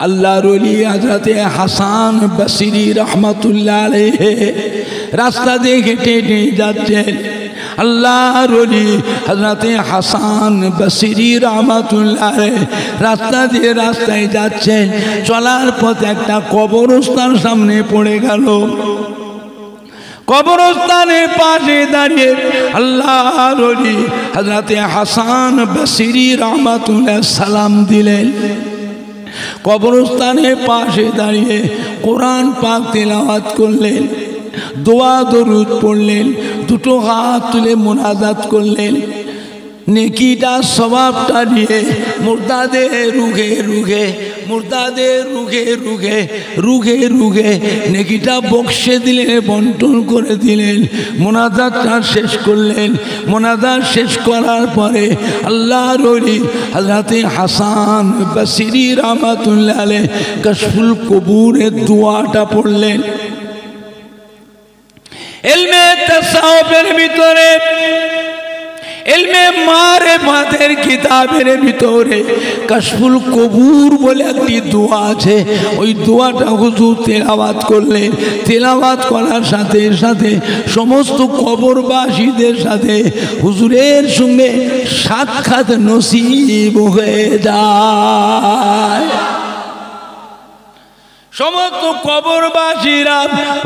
আল্লাহর ওলি হযরতে হাসান বসরি রাহমাতুল্লাহ আলাইহি রাস্তা দিয়ে হেঁটে হেঁটে যাচ্ছেন। আল্লাহর ওলি হযরতে হাসান বসরি রাহমাতুল্লাহ আলাইহি রাস্তা দিয়ে রাস্তায় যাচ্ছেন, চলার পথে একটা কবরস্থান সামনে পড়ে গেল। কবরস্থানের পাশে দাঁড়িয়ে আল্লাহর ওলি হযরতে হাসান বসরি রাহমাতুল্লাহ সালাম দিলেন। কবরস্থানের পাশে দাঁড়িয়ে কোরআন পাক তেলাওয়াত করলেন, দোয়া দরুদ পড়লেন, দুটো হাত তুলে মুনাজাত করলেন। নেকিটা সওয়াবটা নিয়ে মুর্দাদের রুগে রুগে মুর্দাদের রুগে রুগে রুগে রুগে নেকিটা বক্সে দিলেন, বন্টন করে দিলেন। মুনাজাতটা শেষ করলেন। মুনাজাত শেষ করার পরে আল্লাহর ওলি হযরতে হাসান বসরি রাহমাতুল্লাহ আলাইহি কাশফুল কবুরের দোয়াটা পড়লেন। ইলমে তাসাউফের ভিতরে, ইলমে মারিফাতের কিতাবের ভিতরে কাশফুল কবুর বলে একটি দোয়া আছে। ওই দোয়াটা হুজুর তেলাওয়াত করলেন। তেলাওয়াত করার সাথে সাথে সমস্ত কবরবাসীদের সাথে হুজুরের সঙ্গে সাক্ষাৎ নসিব হয়ে যায়। সমস্ত কবরবাসীরা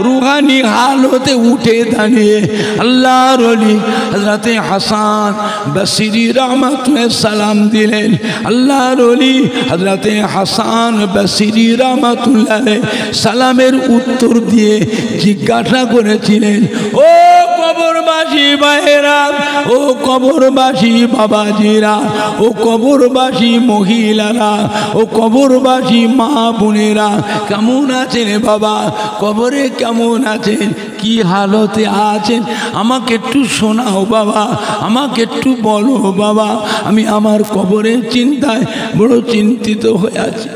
রুহানি হালতে উঠে দাঁড়িয়ে আল্লাহর ওলি হযরতে হাসান বসরি রাহমাতুল্লাহ সালাম দিলেন। আল্লাহর ওলি হযরতে হাসান বসরি রাহমাতুল্লাহ সালামের উত্তর দিয়ে জিজ্ঞাসা করেছিলেন, ও কবরবাসী ভাইয়েরা, ও কবরবাসী বাবাজিরা, ও কবরবাসী মহিলারা, ও কবরবাসী মা বোনেরা, কেমন আছেন বাবা? কবরে কেমন আছেন? কি হালতে আছেন? আমাকে একটু শোনাও বাবা, আমাকে একটু বলো বাবা। আমি আমার কবরের চিন্তায় বড় চিন্তিত হয়ে আছি।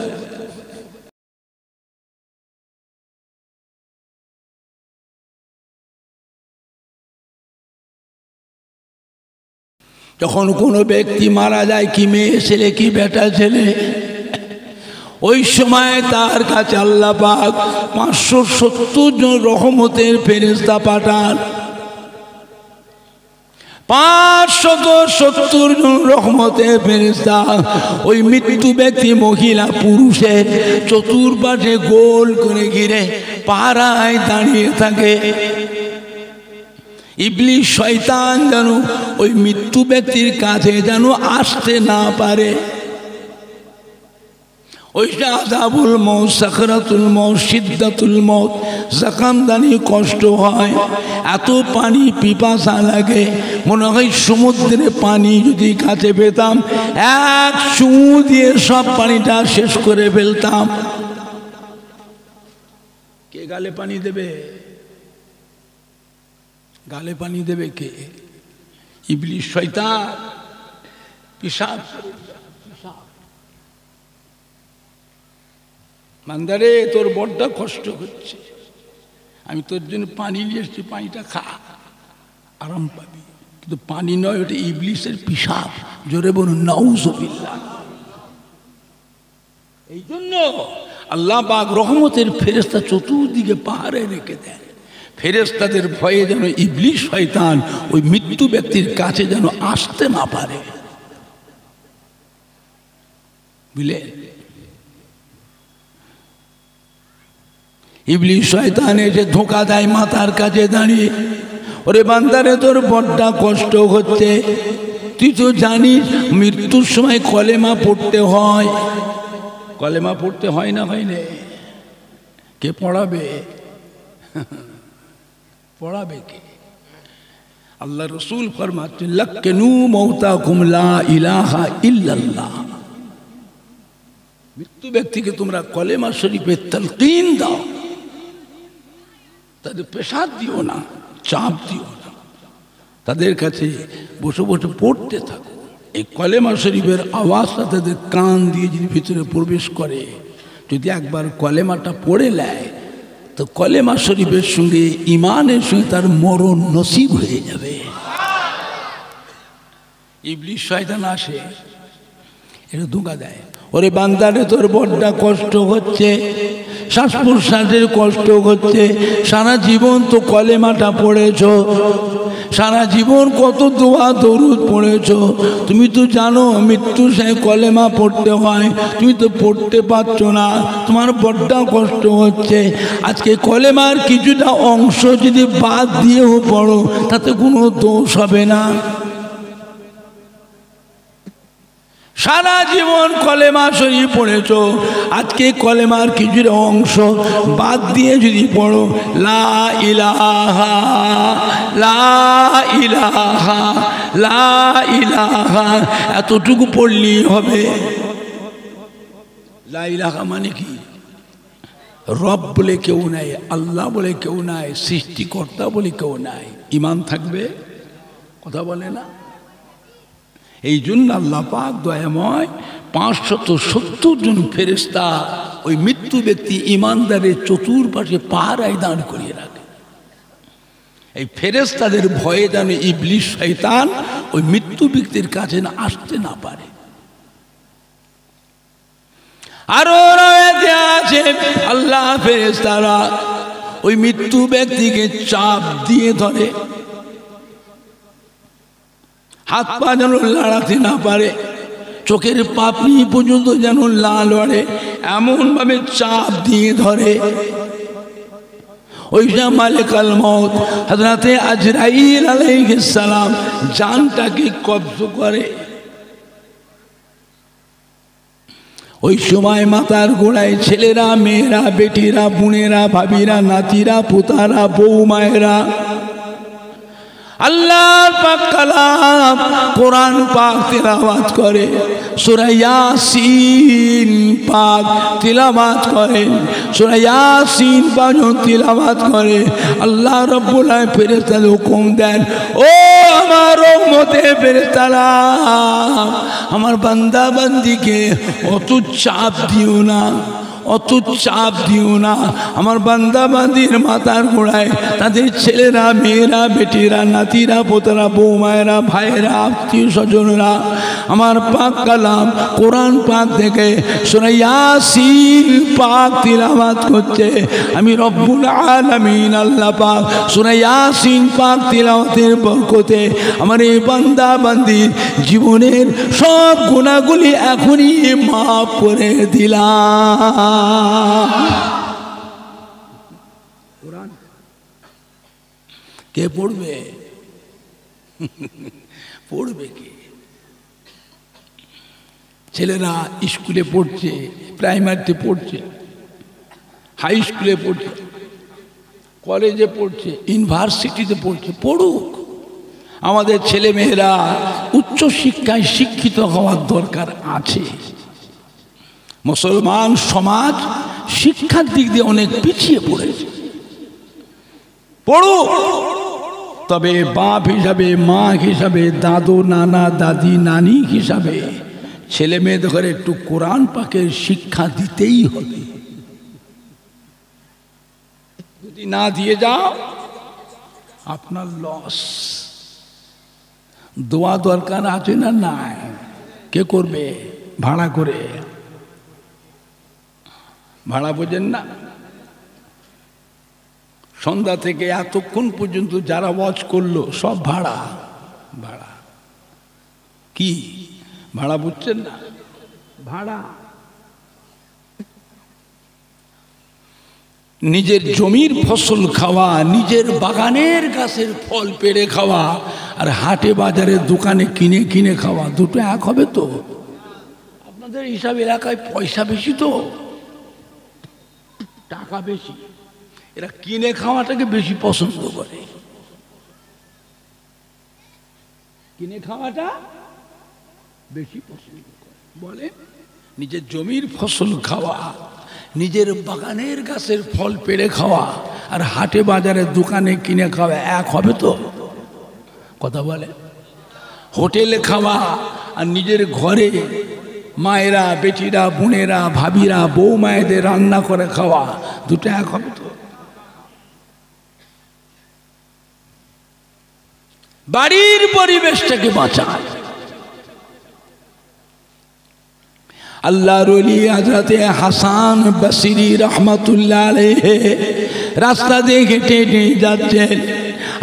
যখন কোনো ব্যক্তি মারা যায়, কি মেয়ে ছেলে কি বেটা ছেলে, ওই সময় তার কাছে আল্লাহ পাক 570 জন রহমতের ফেরেশতা পাঠান। 570 জন রহমতের ফেরেশতা ওই মৃত্যু ব্যক্তি মহিলা পুরুষের চতুর্পাশে গোল করে ঘিরে পাহারায় দাঁড়িয়ে থাকে। ইবলিস শয়তান যেন ওই মৃত্যু ব্যক্তির কাছে যেন আসতে না পারে। ওইটা আযাবুল মউত, সাকরাতুল মউত, সিদ্দাতুল মউত, জাকামদানি কষ্ট হয়, এত পানি পিপাসা লাগে, মনে হয় সমুদ্রে পানি যদি কাছে পেতাম এক চুমু দিয়ে সব পানিটা শেষ করে ফেলতাম। কে গালে পানি দেবে? গালে পানি দেবে কে? ইবলিস শয়তান। পিশাব মান্দারে, তোর বড্ড কষ্ট হচ্ছে, আমি তোর জন্য পানি নিয়ে এসেছি, পানিটা খা, আরাম পাবি। কিন্তু পানি নয়, ওটা ইবলিসের পিশাব। জোরে বলুন নাউজুবিল্লাহ। এই জন্য আল্লাহ পাক রহমতের ফেরেশতা চতুর্দিকে পাহাড়ে রেখে দেন। ফেরেশতাদের ভয়ে যেন ইবলিস শয়তান ওই মৃত্যু ব্যক্তির কাছে যেন আসতে না পারে, বুঝলেন? ইবলিস শয়তান এসে ধোঁকা দেয় মাথার কাছে দাঁড়িয়ে, ওরে বান্দারে তোর বড্ড কষ্ট হচ্ছে, তুই তো জানিস মৃত্যুর সময় কলেমা পড়তে হয়। কলেমা পড়তে হয় না? হয় না? কে পড়াবে? পড়াবে কে? আল্লাহ রসুল ফরমাচ্ছেন, লাক্কিনু মাউতাকুম লা ইলাহা ইল্লাল্লাহ। মৃত্যু ব্যক্তিকে তোমরা কলেমা শরীফের তালকিন দাও, তাদের প্রেসার দিও না, চাপ দিও না, তাদের কাছে বসে বসে পড়তে থাকো। এই কলেমা শরীফের আওয়াজটা তাদের কান দিয়ে যদি ভিতরে প্রবেশ করে, যদি একবার কলেমাটা পড়ে নেয়, তো কলেমা শরীফের সঙ্গে ইমানের সঙ্গে তার মরণ নসিব হয়ে যাবে। ইবলিস শয়তান আসে, এটা ধোঁকা দেয়, ওরে বান্দারে তোর বড্ডা কষ্ট হচ্ছে, শ্বাস প্রশ্বাসের কষ্ট হচ্ছে, সারা জীবন তো কলেমাটা পড়েছ, সারা জীবন কত দোয়া দরুদ পড়েছ, তুমি তো জানো মৃত্যু সে কলেমা পড়তে হয়, তুমি তো পড়তে পারছো না, তোমার বড্ডা কষ্ট হচ্ছে। আজকে কলেমার কিছুটা অংশ যদি বাদ দিয়েও পড়ো তাতে কোনো দোষ হবে না। সারা জীবন কলেমা শরীফ পড়েছ, আজকে কলেমার কিছুটা অংশ বাদ দিয়ে যদি পড়ো লা ইলাহা লা ইলাহা লা ইলাহা, এতটুকু পড়লেই হবে। লা ইলাহা মানে কি? রব বলে কেউ নাই, আল্লাহ বলে কেউ নাই, সৃষ্টিকর্তা বলে কেউ নাই। ঈমান থাকবে, কথা বলে না। এই জন্য আল্লাহ পাক দয়াময় 570 জন ফেরেশতা ওই মৃত্যু ব্যক্তি ইমানদারের চতুর্পাশে পাহারায় দাঁড় করিয়ে রাখে। এই ফেরেশতাদের ভয়ে যেন ইবলিস শয়তান ওই মৃত্যু ব্যক্তির কাছে না আসতে না পারে। আরো রয়েছে আছে আল্লাহ ফেরেশতারা ওই মৃত্যু ব্যক্তিকে চাপ দিয়ে ধরে, হাত পা যেন লাড়াতে না পারে, চোখের পাপড়ি পর্যন্ত যেন লাল ওড়ে, এমনভাবে চাপ দিয়ে ধরে। ওই মালিকাল মউত হযরতে আজরাইল আলাইহিস সালাম জানটাকে কবজ করে। ওই সময় মাথার গোড়ায় ছেলেরা, মেয়েরা, বেটিরা, বোনেরা, ভাবিরা, নাতিরা, পুতারা, বউ মায়েরা আল্লাহর পাক কালাম কোরআন পাক তিলাওয়াত করে, সূরা ইয়াসিন পাক তিলাওয়াত করে, সূরা ইয়াসিন পাক তিলাওয়াত করে। আল্লাহ রাব্বুল আলামিন ফেরেশতাদের হুকুম দেন, ও আমার উম্মতে ফেরেশতারা, আমার বান্দা বান্দিকে অত চাপ দিও না, অত চাপ দিও না। আমার বান্দা বান্দির মাথার গোড়ায় তাদের ছেলেরা, মেয়েরা, বেটিরা, নাতিরা, পোতারা, বৌমায়েরা, ভাইয়েরা, আত্মীয় স্বজনরা আমার পাক কালাম কোরআন পাক থেকে সূরা ইয়াসিন পাক তিলাওয়াত করছে। আমি রব্বুল আলামিন আল্লাহ পাক সূরা ইয়াসিন পাক তিলাওয়াতের বরকতে আমার এই বান্দা বান্দির জীবনের সব গুনাহগুলি এখনই মাফ করে দিলাম। কোরআন কে পড়বে? পড়বে কে? ছেলেরা স্কুলে পড়ছে, প্রাইমারিতে পড়ছে, হাই স্কুলে পড়ছে, কলেজে পড়ছে, ইউনিভার্সিটিতে পড়ছে, পড়ুক। আমাদের ছেলে মেয়েরা উচ্চ শিক্ষায় শিক্ষিত হওয়ার দরকার আছে। মুসলমান সমাজ শিক্ষার দিক দিয়ে অনেক পিছিয়ে পড়েছে, পড়ুক। তবে বাপ হিসাবে, মা হিসাবে, দাদু, নানা, দাদি, নানি হিসাবে ছেলে মেয়েদের ঘরে একটু কোরআন পাকের শিক্ষা দিতেই হবে। যদি না দিয়ে যাও আপনার লস। দোয়া দরকার আছে না? নাই। কে করবে? ভাড়া করে। ভাড়া বোঝেন না? সন্ধ্যা থেকে এতক্ষণ পর্যন্ত যারা ওয়াচ করলো সব ভাড়া। ভাড়া কি ভাড়া বুঝছেন না? ভাড়া। নিজের জমির ফসল খাওয়া, নিজের বাগানের গাছের ফল পেড়ে খাওয়া আর হাটে বাজারে দোকানে কিনে কিনে খাওয়া, দুটো এক হবে তো? আপনাদের হিসাব এলাকায় পয়সা বেশি তো, টাকা বেশি, এরা কিনে খাওয়াটাকে বেশি পছন্দ করে। কিনে খাওয়াটা বেশি পছন্দ করে। বলে নিজের জমির ফসল খাওয়া, নিজের বাগানের গাছের ফল পেড়ে খাওয়া আর হাটে বাজারে দোকানে কিনে খাওয়া এক হবে তো? কথা বলে। হোটেলে খাওয়া আর নিজের ঘরে মায়েরা, বেটিরা, বোনেরা, ভাবিরা, বউ মায়েদের রান্না করে খাওয়া, দুটো এক হবে তো? বাড়ির পরিবেশটাকে বাঁচায়। আল্লাহর ওলি হযরতে হাসান বসরি রাহমাতুল্লাহ আলাইহি রাস্তা দিয়ে হেঁটে হেঁটে যাচ্ছেন।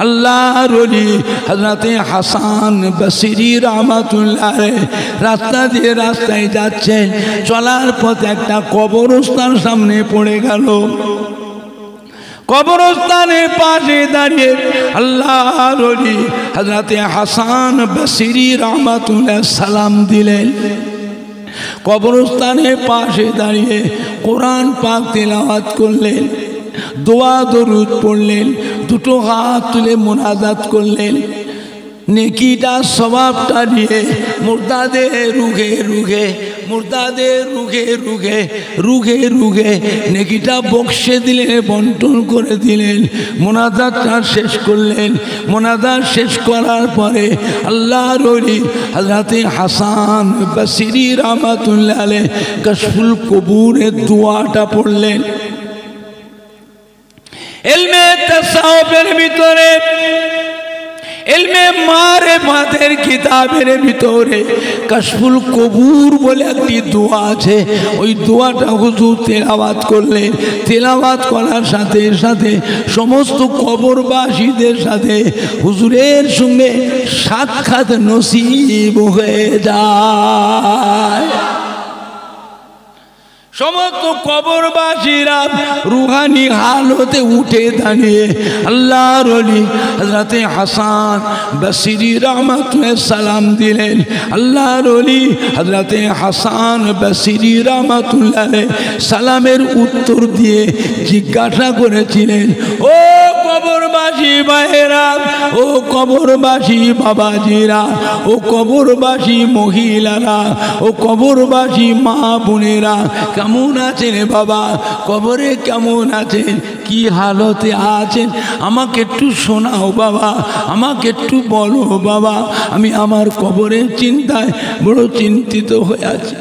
আল্লাহর ওলি হযরতে হাসান বসরি রাহমাতুল্লাহ আলাইহি রাস্তা দিয়ে রাস্তায় যাচ্ছেন। চলার পথে একটা কবরস্থান সামনে পড়ে গেল। কবরস্থানের পাশে দাঁড়িয়ে আল্লাহর ওলি হযরতে হাসান বসরি রাহমাতুল্লাহ সালাম দিলেন। কবরস্থানের পাশে দাঁড়িয়ে কোরআন পাক তেলাওয়াত করলেন, দোয়া দরুদ পড়লেন, দুটো হাত তুলে মুনাজাত করলেন। নেকিটা সওয়াবটা নিয়ে মুর্দাদের রুগে রুগে মুর্দাদের রুগে রুগে রুগে রুগে নেকিটা বক্সে দিলেন, বন্টন করে দিলেন। মুনাজাতটা শেষ করলেন। মুনাজাত শেষ করার পরে আল্লাহর ওলি হযরতে হাসান বসরি রাহমাতুল্লাহ আলাইহি কাশফুল কবুরের দোয়াটা পড়লেন। ইলমে তাসাউফের ভিতরে, ইলমে মারিফাতের কিতাবের ভিতরে কাশফুল কবুর বলে একটি দোয়া আছে। ওই দোয়াটা হুজুর তেলাওয়াত করলেন। তেলাওয়াত করার সাথে সাথে সমস্ত কবরবাসীদের সাথে হুজুরের সঙ্গে সাক্ষাৎ নসিব হয়ে যায়। সমস্ত কবরবাসীরা রুহানি হালতে উঠে দাঁড়িয়ে আল্লাহর ওলি হযরতে হাসান বসরি রাহমাতুল্লাহ সালাম দিলেন। আল্লাহর ওলি হযরতে হাসান বসরি রাহমাতুল্লাহ সালামের উত্তর দিয়ে জিজ্ঞাসা করেছিলেন, ও কবরবাসী ভাইয়েরা, ও কবরবাসী বাবাজিরা, ও কবরবাসী মহিলারা, ও কবরবাসী মা বোনেরা, কেমন আছেন বাবা? কবরে কেমন আছেন? কি হালতে আছেন? আমাকে একটু শোনাও বাবা, আমাকে একটু বলো বাবা। আমি আমার কবরের চিন্তায় বড় চিন্তিত হয়ে আছি।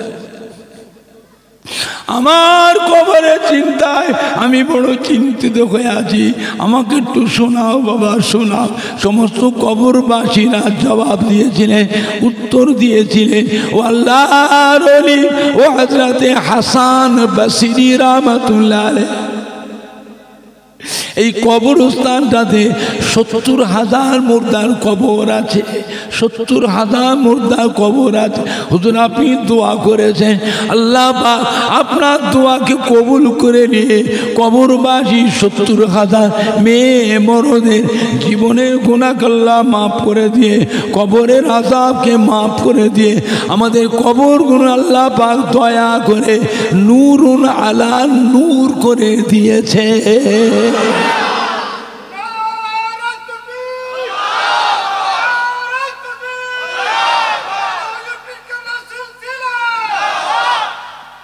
আমার কবরের চিন্তায় আমি বড় চিন্তিত হয়ে আছি, আমাকে একটু শোনাও বাবা, শোনাও। সমস্ত কবরবাসীরা জবাব দিয়েছিলেন, উত্তর দিয়েছিলেন, ও আল্লাহর ওলি ও হযরতে হাসান বসরি রাহমাতুল্লাহ আলাইহি এই কবরস্থানটাতে ৭০,০০০ মুর্দার কবর আছে। ৭০,০০০ মুর্দার কবর আছে। হুজুর আপনি দোয়া করেছেন, আল্লাহ পাক আপনার দোয়াকে কবুল করে নিয়ে কবরবাসী ৭০,০০০ মেয়ে মরদের জীবনের গুনাহ আল্লাহ মাফ করে দিয়ে, কবরের আযাবকে মাফ করে দিয়ে, আমাদের কবরগুলো আল্লাহ পাক দয়া করে নূরুন আলা নূর করে দিয়েছে।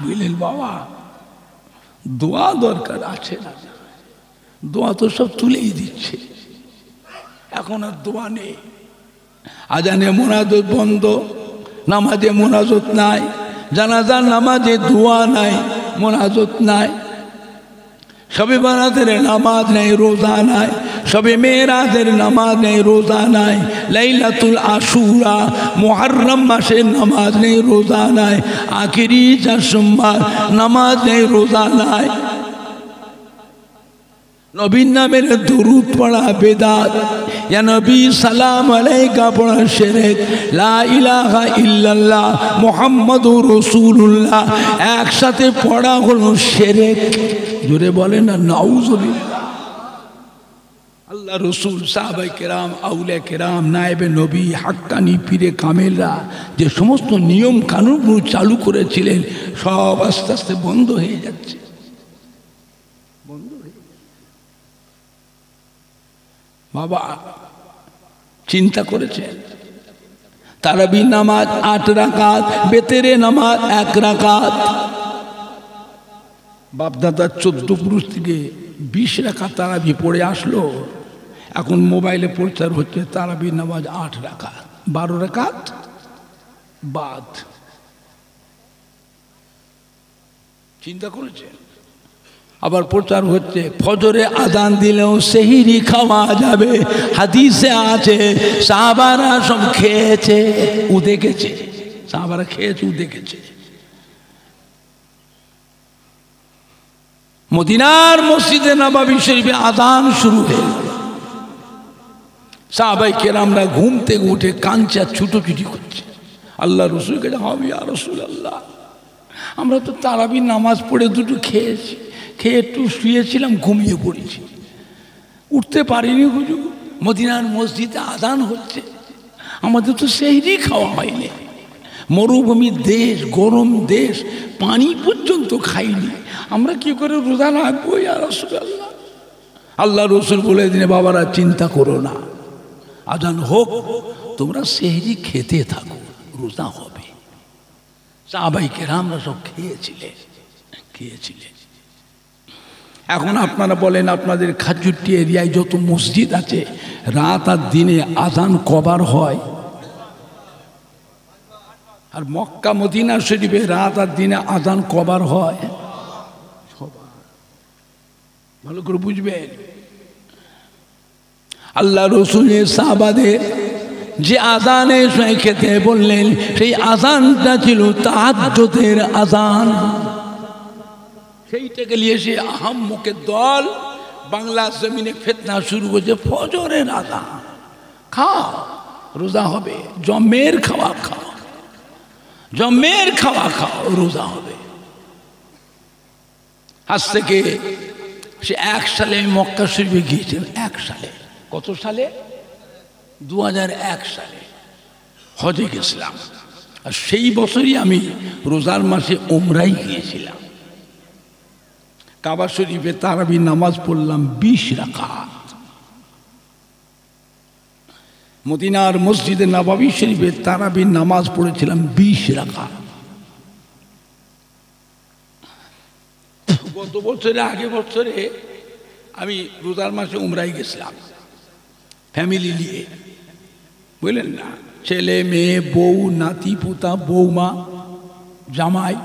বুঝলেন বাবা, দোয়া দরকার আছে না? দোয়া তো সব তুলেই দিচ্ছে, এখন আর দোয়া নেই। আজানে মোনাজাত বন্ধ, নামাজে মোনাজাত নাই, জানাজার নামাজে দোয়া নাই, মোনাজাত নাই, শবে বারাতের নামাজ নেই, রোজা নাই, শবে মেরাজের নামাজ নেই, রোজা নাই, লাইলাতুল আশুরা মুহররম মাসের নামাজ নেই, রোজা নাই, আখিরি চার সোমবার নামাজ নেই, রোজা নাই। নবীর নামের দুরূদ পড়া বেদাত, ইয়া নবী সালাম আলাইকা পড়া শিরক, লা ইলাহা ইল্লাল্লাহ মুহাম্মাদুর রাসূলুল্লাহ একসাথে পড়া হলো শিরক। জোরে বলেন না নাউযুবিল্লাহ। আল্লাহ রসুল, সাহাবায়ে কেরাম, আউলিয়া কেরাম, নায়েবে নবী, হাক্কানি পীরে কামেলরা যে সমস্ত নিয়ম কানুনগুলো চালু করেছিলেন সব আস্তে আস্তে বন্ধ হয়ে যাচ্ছে, বন্ধ হয়ে। বাবা চিন্তা করেছেন, তারাবি নামাজ ৮ রাকাত, বেতেরে নামাজ ১ রাকাত। বাপদাদার ১৪ পুরুষ থেকে ২০ রাকাত তারাবি পড়ে আসলো। এখন মোবাইলে প্রচার হচ্ছে তারাবি নামাজ ৮ রাকাত, ১২ রাকাত বাদ। চিন্তা করেছেন? আবার প্রচার হচ্ছে ফজরে আযান দিলেও সেহরি খাওয়া যাবে। হাদিসে আছে সাহাবারা সব খেয়েছে, ও দেখেছে, সাহাবারা খেয়েছে, ও দেখেছে। মদিনার মসজিদে নববী শরীফে আযান শুরু হয়ে গেল। সাহাবায়ে কেরামরা ঘুম থেকে উঠে কাঞ্চা ছুটোছুটি করছে, আল্লাহ রসুল কাছে, হবে ইয়া রাসূলুল্লাহ, আমরা তো তারাবির নামাজ পড়ে দুটো খেয়েছি, খেয়ে একটু শুয়েছিলাম, ঘুমিয়ে পড়েছি, উঠতে পারিনি হুজুর। মদিনার মসজিদে আযান হচ্ছে, আমাদের তো সেহরি খাওয়া হয়নি, মরুভূমির দেশ, গরম দেশ, পানি পর্যন্ত খাইনি, আমরা কি করে রোজা রাখবো ইয়া রাসূলুল্লাহ? আল্লাহ রসুল বলে দিনে, বাবারা চিন্তা করো না, আযান হোক, তোমরা সেহরি খেতে থাকো, রোজা হবে। সাহাবায়ে কেরামরা সব খেয়েছিলেন। এখন আপনারা বলেন, আপনাদের খাজুরটি এরিয়ায় যত মসজিদ আছে, রাত আর দিনে আযান কবার হয়? আর মক্কা মদিনা শরীফে রাত আর দিনে আযান কবার হয়? ভালো করে বুঝবেন। আল্লাহ রসুলের সাহাবাদের যে আযানে খেতে বললেন, সেই আযানটা ছিল তাহাজ্জুদের আযান। সেইটাকে নিয়ে সে আহাম্মকের দল বাংলা জমিনে ফিতনা শুরু করছে, ফজরের আযান, খাও রোজা হবে, জমের খাওয়া খাও, জমের খাওয়া খাও, রোজা হবে। আজ থেকে সে 1 সালে মক্কা শরীফে গিয়েছেন, 1 সালে, কত সালে? 2001 সালে হজে গেছিলাম। আর সেই বছরই আমি রোজার মাসে উমরায় গিয়েছিলাম। কাবা শরীফে তারাবির নামাজ পড়লাম 20 রাকাত। মদিনার মসজিদে নববী শরীফে তারাবির নামাজ পড়েছিলাম 20 রাকাত। গত বছরে, আগের বছরে আমি রোজার মাসে উমরায় গেছিলাম ফ্যামিলি নিয়ে, বুঝলেন না, ছেলে মেয়ে, বউ, নাতি পোতা, বৌমা, জামাই,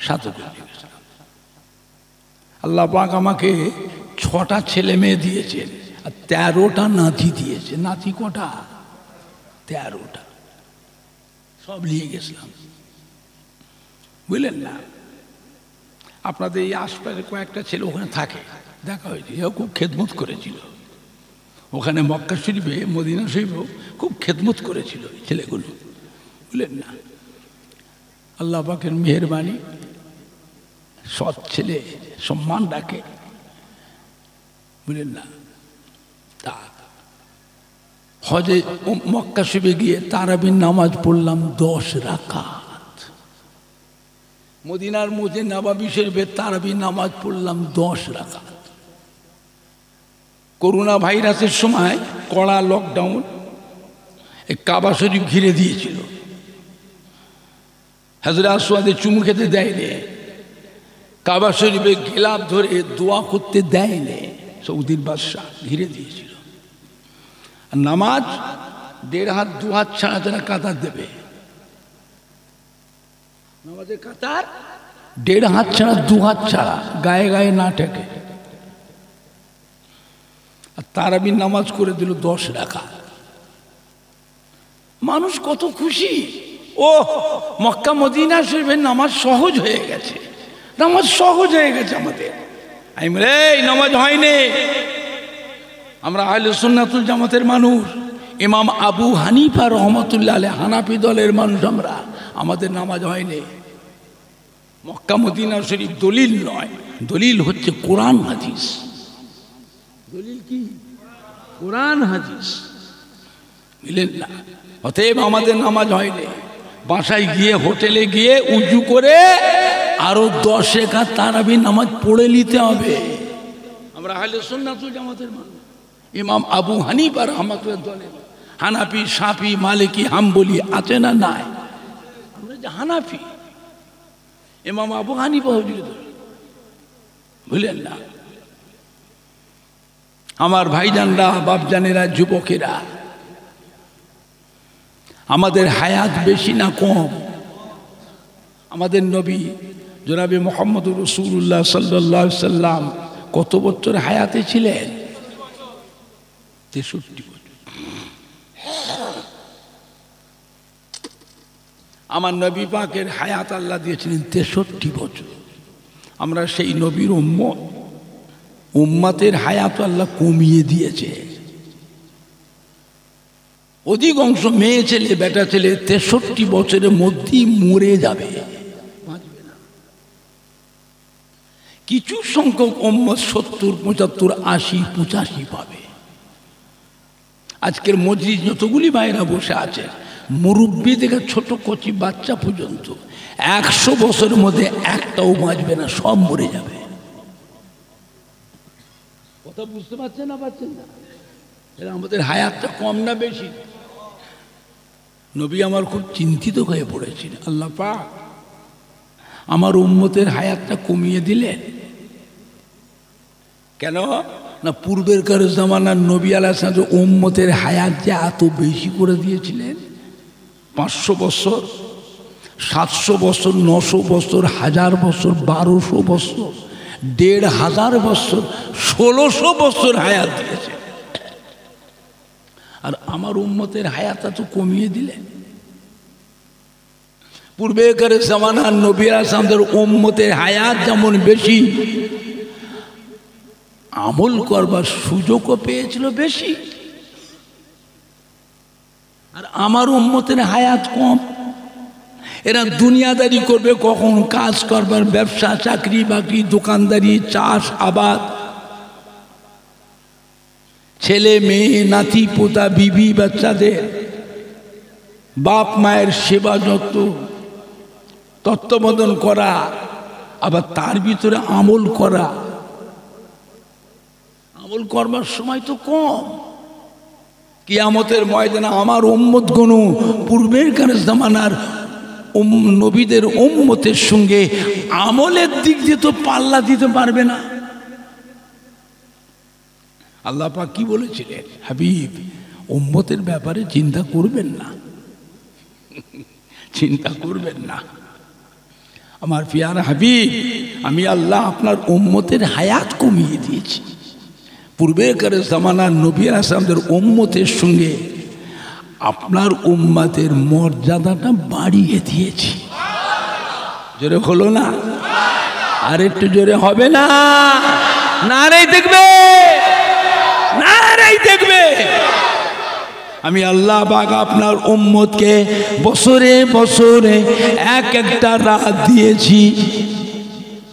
সাথে করে গেছিলাম। আল্লাহ পাক আমাকে 6টা ছেলে মেয়ে দিয়েছেন আর 13টা নাতি দিয়েছে। নাতি কটা? 13টা। সব নিয়ে গেছিলাম, বুঝলেন না। আপনাদের এই আশপাশে কয়েকটা ছেলে ওখানে থাকে, দেখা হয়েছে, এও খুব খেদমত করেছিল ওখানে মক্কা শরীফে, মদিনা শরীফেও খুব খেদমত করেছিল ছেলেগুলো, বুঝলেন না। আল্লাহ পাকের মেহেরবানি, সৎ ছেলে, সম্মান ডাকে, বুঝলেন না। তা হজে মক্কা শরীফে গিয়ে তারাবির নামাজ পড়লাম 10 রাকাত। মদিনার মসজিদ নববী শরীফে তারাবির নামাজ পড়লাম 10 রাকাত। করোনা ভাইরাসের সময় কড়া লকডাউন, এই কাবা শরীফ ঘিরে দিয়েছিল, হাজরে আসওয়াদে চুমু খেতে দেয়নি, কাবা শরীফে গিলাফ ধরে দোয়া করতে দেয়নি, সৌদির বাদশাহ ঘিরে দিয়েছিল। আর নামাজ 1.5 হাত 2 হাত ছাড়া ছাড়া কাতার দেবে, নামাজের কাতার 1.5 হাত ছাড়া 2 হাত ছাড়া, গায়ে গায়ে না ঠেকে। আর তারাবির নামাজ করে দিল 10 রাকাত। মানুষ কত খুশি, ও মক্কা মদিনা শরীফের নামাজ সহজ হয়ে গেছে, নামাজ সহজ হয়ে গেছে আমাদের। আমি বলে, এই নামাজ হয়নি, আমরা আহলে সুন্নাতুল জামাতের মানুষ, ইমাম আবু হানিফা রহমতুল্লাহ আলাইহি হানাফি দলের মানুষ আমরা, আমাদের নামাজ হয়নি। মক্কা মদিনা শরীফ দলিল নয়, দলিল হচ্ছে কোরআন হাদিস। দলিল কি? কোরআন হাদিস, বুঝলেন না। অতএব আমাদের নামাজ হয়নি। বাসায় গিয়ে, হোটেলে গিয়ে উজু করে আরো 10 রাকাত তারাবির নামাজ পড়ে নিতে হবে। আমরা আহলে সুন্নাতুল জামাতের মানুষ, ইমাম আবু হানিফা রহমাতুল্লাহ দলের, হানাফি, শাফি, মালিকি, হাম্বলি আছে না? নাই। আমরা যে হানাফি, ইমাম আবু হানিফা হুজুর, বুঝলেন না। আমার ভাইজানরা, বাপজানেরা, যুবকেরা, আমাদের হায়াত বেশি না কম? আমাদের নবী জনাবে মুহাম্মদুর রাসূলুল্লাহ সাল্লাল্লাহু আলাইহি সাল্লাম কত বছর হায়াতে ছিলেন? 63 বছর। আমার নবী পাকের হায়াত আল্লাহ দিয়েছিলেন 63 বছর। আমরা সেই নবীর উম্মত। উম্মতের হায়াত আল্লাহ কমিয়ে দিয়েছে। অধিকাংশ মেয়ে ছেলে বেটা ছেলে 63 বছরের মধ্যেই মরে যাবে, বাঁচবে না। কিছু সংখ্যক উম্মত 70, 75, 80, 85 পাবে। আজকের মজলিস যতগুলি ভাইরা বসে আছে, মুরব্বী থেকে ছোট কচি বাচ্চা পর্যন্ত 100 বছরের মধ্যে একটাও বাঁচবে না, সব মরে যাবে। কথা বুঝতে পারছেন না? পারছেন না? এরা আমাদের হায়াতটা কম না বেশি? নবী আমার খুব চিন্তিত হয়ে পড়েছিল, আল্লাহ পাক আমার উম্মতের হায়াতটা কমিয়ে দিলেন কেন? না পূর্বেরকার জামানার নবী আলাইহিস সালাম উম্মতের হায়াত যে এত বেশি করে দিয়েছিলেন, 500 বছর, 700 বছর, 900 বছর, 1000 বছর, 1200 বছর, 1500 বছর, 1600 বছর হায়াত দিয়েছে। আর আমার উম্মতের হায়াতটা তো কমিয়ে দিলেন। পূর্বেকার জামানার নবী আলাইহিস সালামের উম্মতের হায়াত যেমন বেশি, আমল করবার সুযোগও পেয়েছিল বেশি। আর আমার উম্মতের হায়াত কম। এরা দুনিয়াদারি করবে, কখন কাজ করবার, ব্যবসা, চাকরি বাকরি, দোকানদারি, চাষ আবাদ, ছেলে মেয়ে, নাতি পোতা, বিবি বাচ্চাদের বাপ মায়ের সেবা যত্ন তত্ত্বাবধান করা, আবার তার ভিতরে আমল করা। আমল করবার সময় তো কম। কিয়ামতের ময়দানে আমার উম্মতগণ পূর্বেরকার জামানার নবীদের উম্মতের সঙ্গে আমলের দিক দিয়ে তো পাল্লা দিতে পারবে না। আল্লাহ পাক কি বলেছিলেন? হাবিব, উম্মতের ব্যাপারে চিন্তা করবেন না, চিন্তা করবেন না। আমার পিয়ারা হাবিব, আমি আল্লাহ আপনার উম্মতের হায়াত কমিয়ে দিয়েছি। পূর্বেকার জামানার নবী আলাইহিস সালামের উম্মতের সঙ্গে আপনার উম্মতের মর্যাদাটা বাড়িয়ে দিয়েছি। জোরে হলো না? আর একটু জোরে হবে না? নারাই দেখবে, নারাই দেখবে। আমি আল্লাহ পাক আপনার উম্মতকে বছরে বছরে এক একটা রাত দিয়েছি।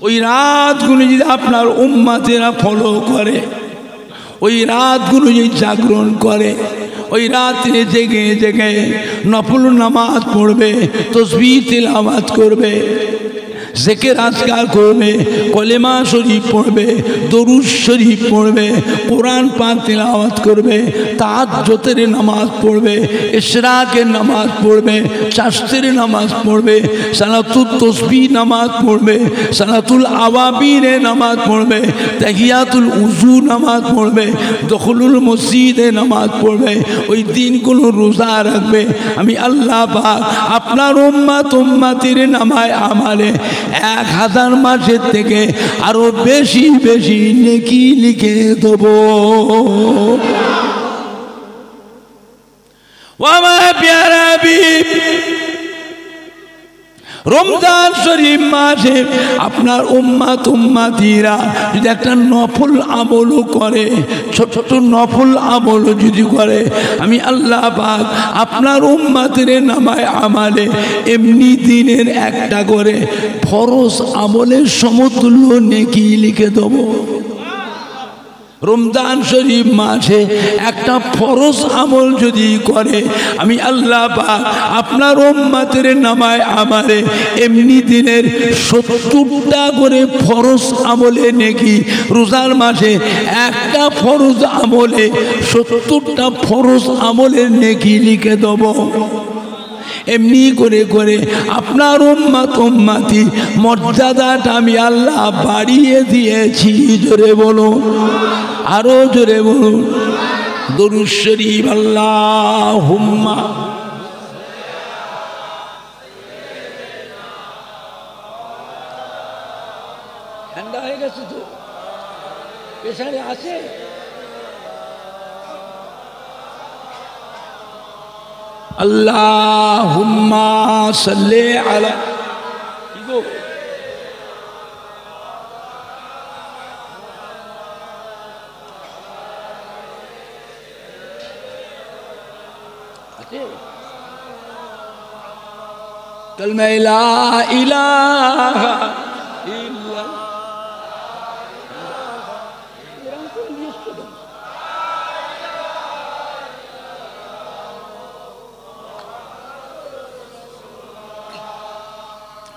ওই রাতগুলো যদি আপনার উম্মতেরা ফলো করে, ওই রাতগুলো যদি জাগরণ করে, ওই রাত্রে জেগে জেগে নফল নামাজ পড়বে, তাসবিহ তিলাওয়াত করবে, জিকির আজকার করবে, কলেমা শরীফ পড়বে, দরুদ শরীফ পড়বে, কোরআন পাক তিলাওয়াত করবে, তাহাজ্জুদের নামাজ পড়বে, ইশরাকের নামাজ পড়বে, চাশতের নামাজ পড়বে, সালাতুত তাসবিহ নামাজ পড়বে, সালাতুল আওয়াবিরে নামাজ পড়বে, তাহিয়াতুল উযু নামাজ পড়বে, দখলুল মসজিদে নামাজ পড়বে, ওই দিনগুলো রোজা রাখবে। আমি আল্লাহ পাক আপনার উম্মতের নামায় আমালে 1000 মাসের থেকে আরো বেশি বেশি নেকি লিখে দেব। আমার প্যারা হাবিব, রমজান শরীফ মাসে আপনার উম্মতিরা যদি একটা নফল আমলও করে, ছোট ছোট নফল আমলও যদি করে, আমি আল্লাহ পাক আপনার উম্মতের নামায় আমালে এমনি দিনের একটা করে ফরজ আমলের সমতুল্য নেকি লিখে দেব। রমজান শরীফ মাসে একটা ফরজ আমল যদি করে, আমি আল্লাহ পাক আপনার উম্মতের নামায় আমারে এমনি দিনের 70টা করে ফরজ আমলে নেকি, রোজার মাসে একটা ফরজ আমলে 70টা ফরজ আমলের নেকি লিখে দেব। এমনি করে করে আপনার উম্মতি মর্যাদাটা আমি আল্লাহ বাড়িয়ে দিয়েছি। জোরে বলুন, আরো জোরে বলুন, দরুদ শরীফ আল্লাহুম্মা। ঠান্ডা হয়ে গেছে তো, প্রেসারে আছে? আল্লাহুম্মা সাল্লি আলা। কালমা লা ইলাহা ইল্লাল্লাহ।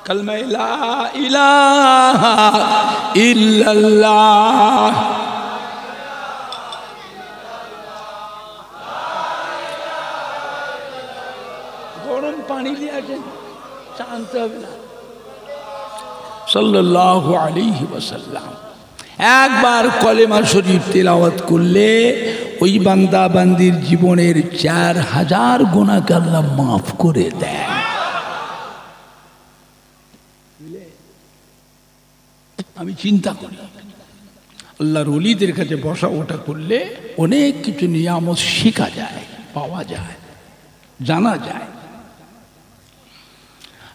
কালমা লা ইলাহা ইল্লাল্লাহ। গরম পানি নিয়ে আসেন, শান্ত হবে না। সাল্লাল্লাহু আলাইহি ওয়াসাল্লাম। একবার কলেমা শরীফ তেলাওয়াত করলে ওই বান্দা বান্দির জীবনের 4000 গুনাহকে আল্লাহ মাফ করে দেয়। আমি চিন্তা করি আল্লাহর ওলিদের কাছে বসা ওঠা করলে অনেক কিছু নিয়ামত শেখা যায়, পাওয়া যায়, জানা যায়।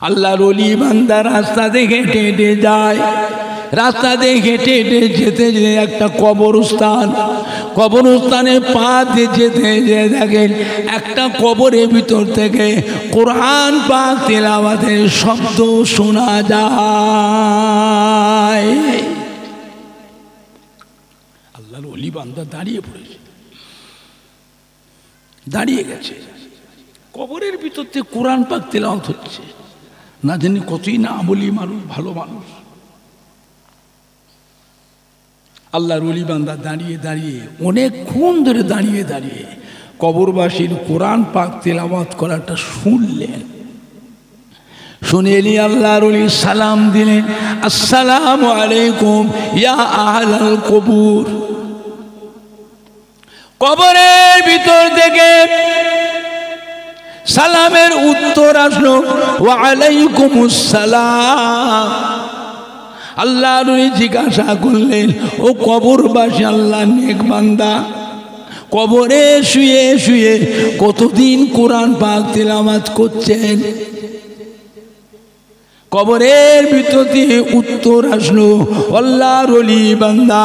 আল্লাহর ওলি বান্দা রাস্তা দিয়ে হেঁটে হেঁটে যায়, রাস্তা দিয়ে হেঁটে হেঁটে যেতে যেতে একটা কবরস্থান, কবরস্থানে পা দিয়ে যেতে যেতে দেখেন একটা কবরের ভিতর থেকে কোরআন পাক তেলাওয়াতের শব্দ শোনা যায়। আল্লাহর ওলি বান্দা দাঁড়িয়ে পড়েছে, দাঁড়িয়ে গেছে, কবরের ভিতর থেকে কোরআন পাক তেলাওয়াত হচ্ছে। না জানি কতই না আমলি মানুষ, ভালো মানুষ। আল্লাহর ওলি বান্দা দাঁড়িয়ে দাঁড়িয়ে অনেকক্ষণ ধরে দাঁড়িয়ে দাঁড়িয়ে কবরবাসীর কোরআন পাক তেলাওয়াত করাটা শুনলেন। শুনে এলি আল্লাহর ওলি সালাম দিলেন, আসসালামু আলাইকুম ইয়া আহলাল কবুর। কবরের ভিতর থেকে সালামের উত্তর আসলো, ওয়া আলাইকুমুস সালাম। আল্লাহর ওলি জিজ্ঞাসা করলেন, ও কবরবাসী আল্লাহ নেক বান্দা, কবরে শুয়ে শুয়ে কতদিন কোরআন পাক তেলাওয়াত করছেন? কবরের ভিতর থেকে উত্তর আসলো, আল্লাহর ওলি বান্দা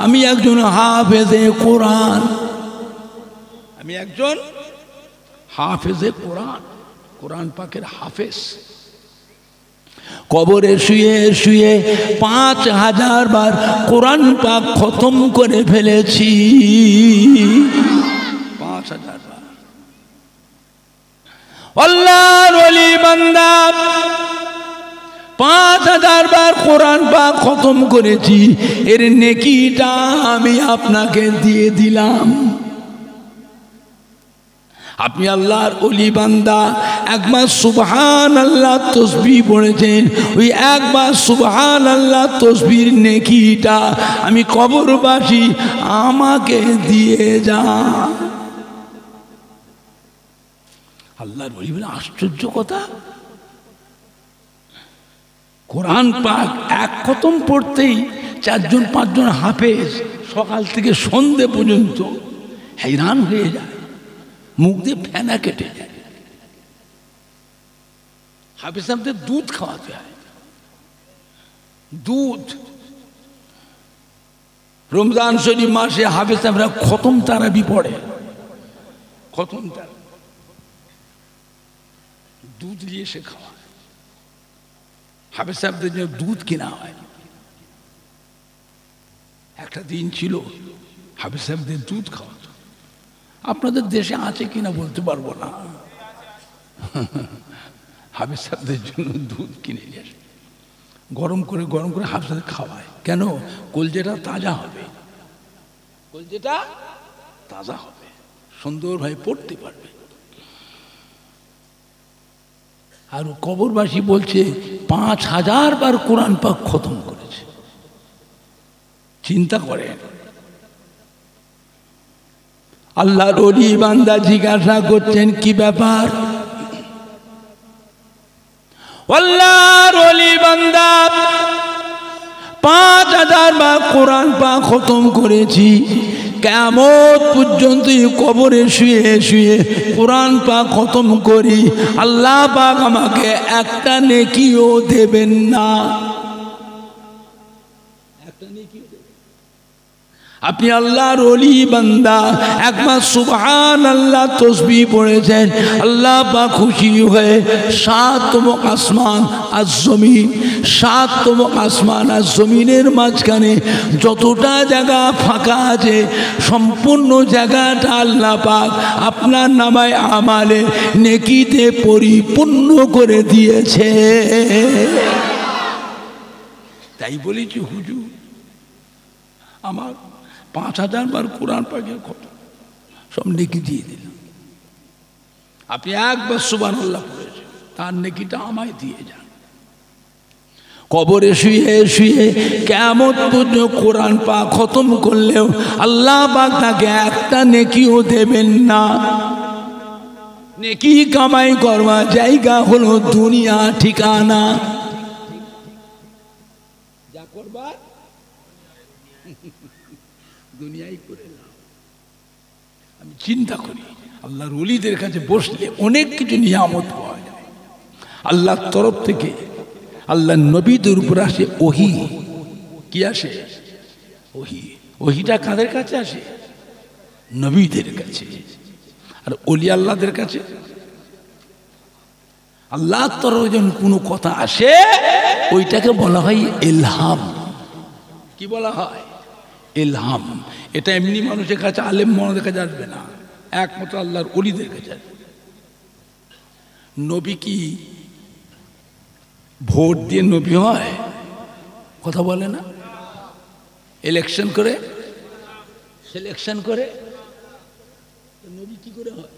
আমি একজন হাফেজে কোরআন, আমি একজন হাফেজে কোরআন, কোরআন পাকের হাফেজ। কবরে শুয়ে শুয়ে 5000 বার কোরআন পাক খতম করে ফেলেছি। 5000 বার। আল্লাহর ওলি বান্দা 5000 বার কোরআন পাক খতম করেছি, এর নেকিটা আমি আপনাকে দিয়ে দিলাম। আপনি আল্লাহর ওলি বান্দা একবার সুবহানাল্লাহ তাসবিহ পড়েছেন, ওই একবার সুবহানাল্লাহ তাসবিহর নেকিটা আমি কবরবাসী আমাকে দিয়ে যান। আল্লাহর ওলি বলে, আশ্চর্য কথা, কোরআন পাক এক খতম পড়তেই 4জন 5জন হাফেজ সকাল থেকে সন্ধ্যে পর্যন্ত हैरान হয়ে যায়, মুখ দিয়ে ফেনা কেটে যায়। হাফেজ সাহেবদের দুধ খাওয়াতে হয়, দুধ। রমজান শরীফ মাসে হাফেজ সাহেবরা খতম তারাবি পড়ে, খতম তারা দুধ দিয়ে সে খাওয়ায়। হাফেজ সাহেবদের জন্য দুধ কিনা হয়। একটা দিন ছিল হাফেজ সাহেবদের দুধ খাওয়াতো। আপনাদের দেশে আছে কিনা বলতে পারবো না। হাফেজ সাহেবদের জন্য দুধ কিনে নিয়ে আসে, গরম করে হাফেজ সাহেব খাওয়ায়। কেন? কলজেটা তাজা হবে, কলজেটা তাজা হবে, সুন্দরভাবে পড়তে পারবে। আর কবরবাসী বলছে 5000 বার কোরআন পাক খতম করেছে। চিন্তা করেন। আল্লাহর ওলি বান্দা জিজ্ঞাসা করছেন, কি ব্যাপার? আল্লাহর ওলি বান্দা 5000 বার কোরআন পাক খতম করেছি, কিয়ামত পর্যন্ত কবরে শুয়ে শুয়ে কোরআন পাক খতম করি, আল্লাহ পাক আমাকে একটা নেকিও দেবেন না, একটা নেকিও দেবেন। আপনি আল্লাহর ওলি বান্দা, একবার সুবহানাল্লাহ তাসবিহ পড়েছেন, আল্লাহ পাক খুশি হয়ে সাতম আসমান আর জমিন, সাতম আসমান আর জমিনের মাঝখানে যতটা জায়গা ফাঁকা আছে সম্পূর্ণ জায়গাটা আল্লাহ পাক আপনার নামায় আমালে নেকিতে পরিপূর্ণ করে দিয়েছে। তাই বলেছি হুজুর আমার 5000 বার কোরআন পাকের কথা সব নেকি দিয়ে দিলাম, আপনি একবার সুবহানাল্লাহ পড়েছেন তার নেকিটা আমায় দিয়ে যান। কবরে শুয়ে শুয়ে কিয়ামত পর্যন্ত কোরআন পাক খতম করলেও আল্লাহ পাক তাকে একটা নেকিও দেবেন না। নেকি কামাই করবা জায়গা হলো দুনিয়া ঠিকানা, যা করবা দুনিয়ায় করে নাও। আমি চিন্তা করি আল্লাহর ওলিদের কাছে বসলে অনেক কিছু নিয়ামত পাওয়া যায় আল্লাহর তরফ থেকে। আল্লাহ নবীদের উপর আসে ওহী, কি আসে ওহী, ওহীটা কাদের কাছে আসে? নবীদের কাছে। আর ওলি আল্লাহদের কাছে আল্লাহর তরফ যখন কোনো কথা আসে ওইটাকে বলা হয় ইলহাম। কি বলা হয়? ইলহাম। এটা এমনি মানুষের কাছে, আলেম মনের কাছে আসবে না, একমাত্র আল্লাহর ওলিদের কাছে আসবে। নবী কি ভোট দিয়ে নবী হয়? কথা বলে না? ইলেকশন করে, সিলেকশন করে নবী কি করে হয়?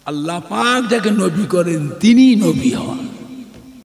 আল্লাহ পাক যাকে নবী করেন তিনি নবী হন।